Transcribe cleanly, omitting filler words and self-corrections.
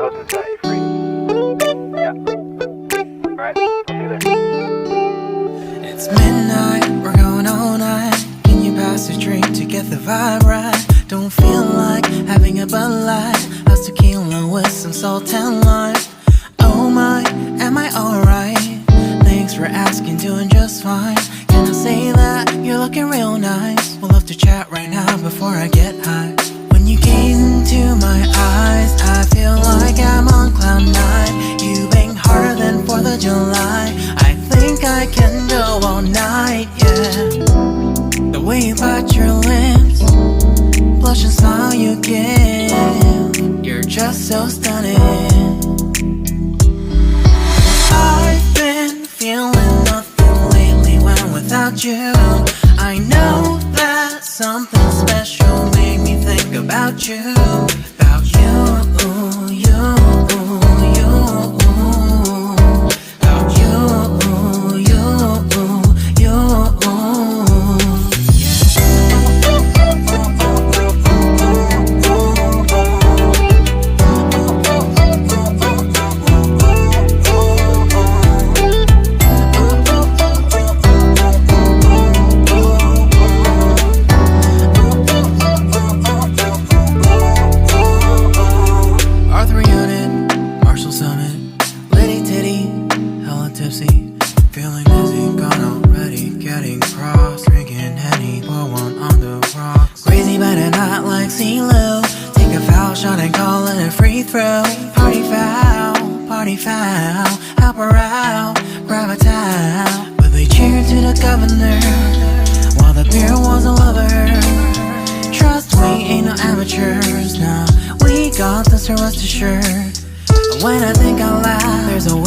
close and set you free. Yeah. Alright, I'll see you there. It's midnight, we're going all night. Can you pass a drink to get the vibe right? Don't feel like having a Bud Light. How's tequila with some salt and lime? Oh my, am I alright? Thanks for asking, doing just fine. Can I say that you're looking real nice? We'll love to chat right now before I get high. When you gaze into my eyes, I feel like I'm on cloud nine. You bang harder than 4th of July. I think I can go all night, yeah. The way you bite your lips, blush and smile you give, you're just so stunning. I've been feeling nothing lately when without you. I know that something special made me think about you. About you, you, you. About you, you, you. Feeling dizzy, gone already, getting cross. Drinking Henny, pour one on the rocks. Crazy but not like CeeLo. Take a foul shot and call it a free throw. Party foul, help her out, grab a towel. But they cheered to the governor, while the beer was a lover. Trust we ain't no amateurs, nah. We got this, so rest assured. When I think out loud, there's a